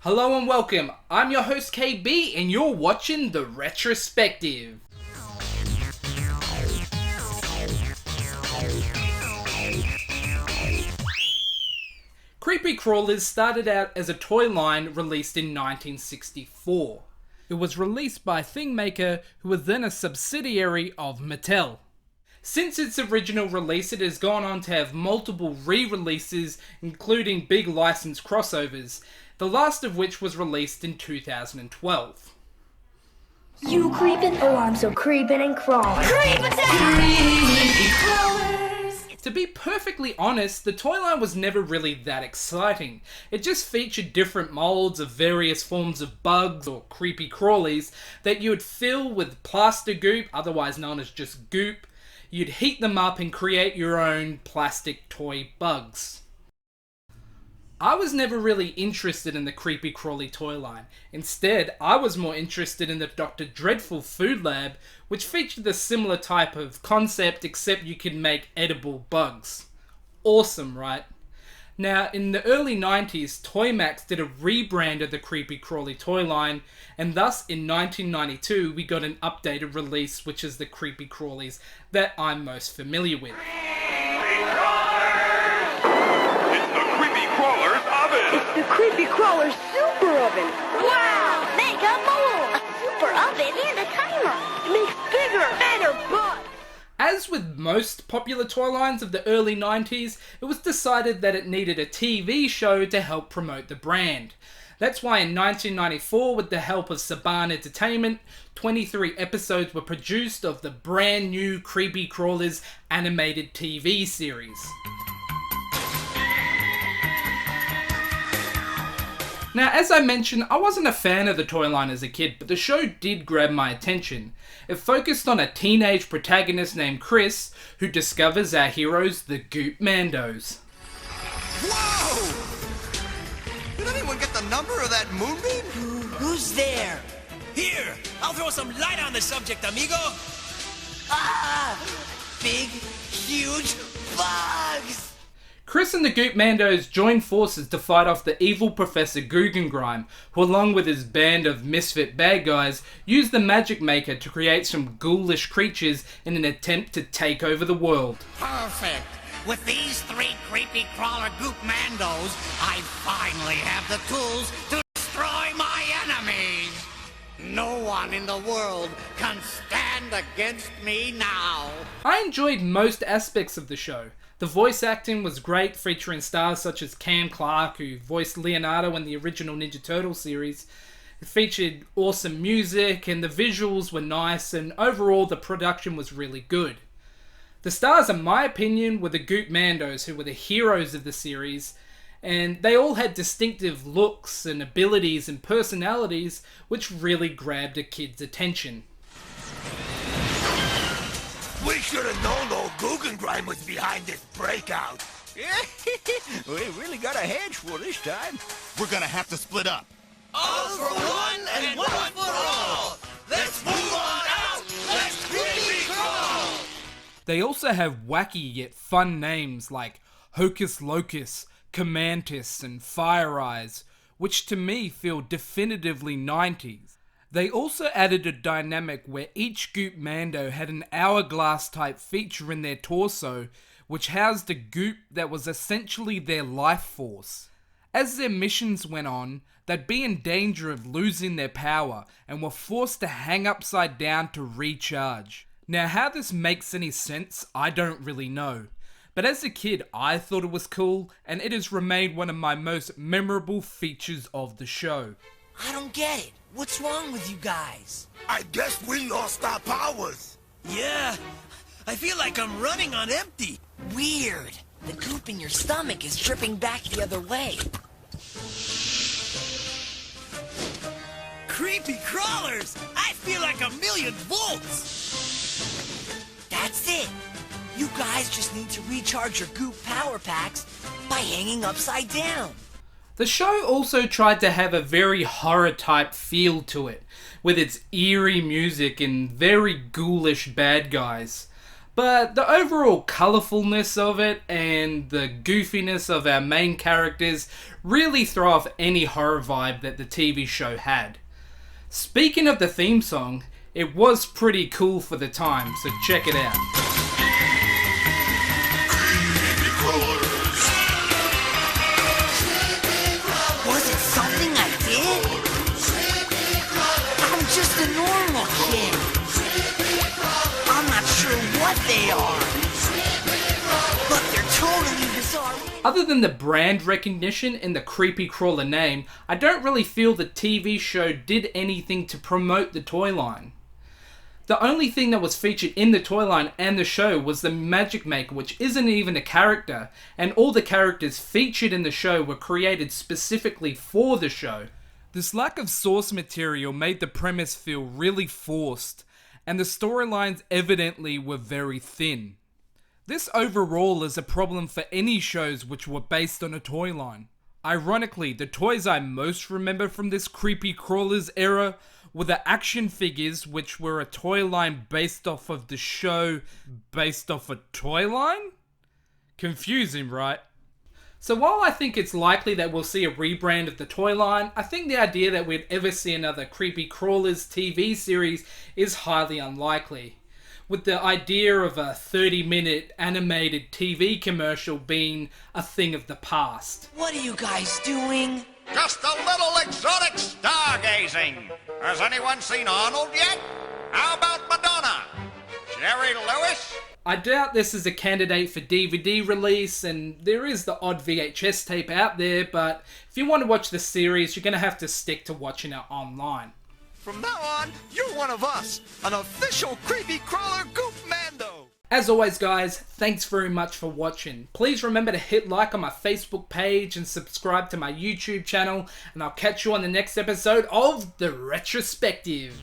Hello and welcome, I'm your host KB and you're watching the Retrospective. Creepy Crawlers started out as a toy line released in 1964. It was released by Thingmaker, who was then a subsidiary of Mattel. Since its original release, it has gone on to have multiple re-releases, including big license crossovers, the last of which was released in 2012. You creepin'? Oh, I'm so creepin' and crawling. Creepin' Creepy Crawlers! To be perfectly honest, the toy line was never really that exciting. It just featured different molds of various forms of bugs or creepy crawlies that you would fill with plaster goop, otherwise known as just goop. You'd heat them up and create your own plastic toy bugs. I was never really interested in the creepy crawly toy line. Instead, I was more interested in the Dr. Dreadful Food Lab, which featured a similar type of concept except you could make edible bugs. Awesome, right? Now, in the early 90s, Toymax did a rebrand of the creepy crawly toy line, and thus in 1992 we got an updated release, which is the creepy crawlies that I'm most familiar with. The Creepy Crawler Super Oven! Wow! Mega mold! A super oven and a timer! It makes bigger, better bugs! As with most popular toy lines of the early 90s, it was decided that it needed a TV show to help promote the brand. That's why in 1994, with the help of Saban Entertainment, 23 episodes were produced of the brand new Creepy Crawlers animated TV series. Now, as I mentioned, I wasn't a fan of the toy line as a kid, but the show did grab my attention. It focused on a teenage protagonist named Chris, who discovers our heroes, the Goop Mandos. Whoa! Did anyone get the number of that moonbeam? Who's there? Here, I'll throw some light on the subject, amigo. Ah! Big, huge bugs! Chris and the Goop Mandos join forces to fight off the evil Professor Guggenheim, who along with his band of misfit bad guys, use the Magic Maker to create some ghoulish creatures in an attempt to take over the world. Perfect. With these three creepy crawler goop mandos, I finally have the tools to destroy my enemies. No one in the world can stand against me now. I enjoyed most aspects of the show. The voice acting was great, featuring stars such as Cam Clark, who voiced Leonardo in the original Ninja Turtle series. It featured awesome music, and the visuals were nice, and overall the production was really good. The stars, in my opinion, were the Goop Mandos, who were the heroes of the series, and they all had distinctive looks and abilities and personalities which really grabbed a kid's attention. We should have known old Guggenheim was behind this breakout. We really got a hedge for this time. We're gonna have to split up. All for one and one for all. Let's move on out. Let's creepy crawl. They also have wacky yet fun names like Hocus Locus, Commantis, and Fire Eyes, which to me feel definitively 90s. They also added a dynamic where each Goop Mando had an hourglass type feature in their torso, which housed a goop that was essentially their life force. As their missions went on, they'd be in danger of losing their power and were forced to hang upside down to recharge. Now, how this makes any sense, I don't really know. But as a kid, I thought it was cool, and it has remained one of my most memorable features of the show. I don't get it. What's wrong with you guys? I guess we lost our powers. Yeah, I feel like I'm running on empty. Weird. The goop in your stomach is dripping back the other way. Creepy crawlers! I feel like 1,000,000 volts! That's it. You guys just need to recharge your goop power packs by hanging upside down. The show also tried to have a very horror type feel to it, with its eerie music and very ghoulish bad guys. But the overall colourfulness of it and the goofiness of our main characters really throw off any horror vibe that the TV show had. Speaking of the theme song, it was pretty cool for the time, so check it out. Was it something I did? I'm just a normal kid. I'm not sure what they are, but they're totally bizarre. Other than the brand recognition and the creepy crawler name, I don't really feel the TV show did anything to promote the toy line. The only thing that was featured in the toy line and the show was the Magic Maker, which isn't even a character, and all the characters featured in the show were created specifically for the show. This lack of source material made the premise feel really forced, and the storylines evidently were very thin. This overall is a problem for any shows which were based on a toy line. Ironically, the toys I most remember from this creepy crawlers era were the action figures, which were a toy line based off of the show based off a toy line? Confusing, right? So while I think it's likely that we'll see a rebrand of the toy line, I think the idea that we'd ever see another Creepy Crawlers TV series is highly unlikely, with the idea of a 30-minute animated TV commercial being a thing of the past. What are you guys doing? Just a little exotic stargazing. Has anyone seen Arnold yet? How about Madonna? Jerry Lewis? I doubt this is a candidate for DVD release, and there is the odd VHS tape out there, but if you want to watch the series, you're going to have to stick to watching it online. From now on, you're one of us, an official Creepy Crawler Goop Mando. As always, guys, thanks very much for watching. Please remember to hit like on my Facebook page and subscribe to my YouTube channel, and I'll catch you on the next episode of The Retrospective.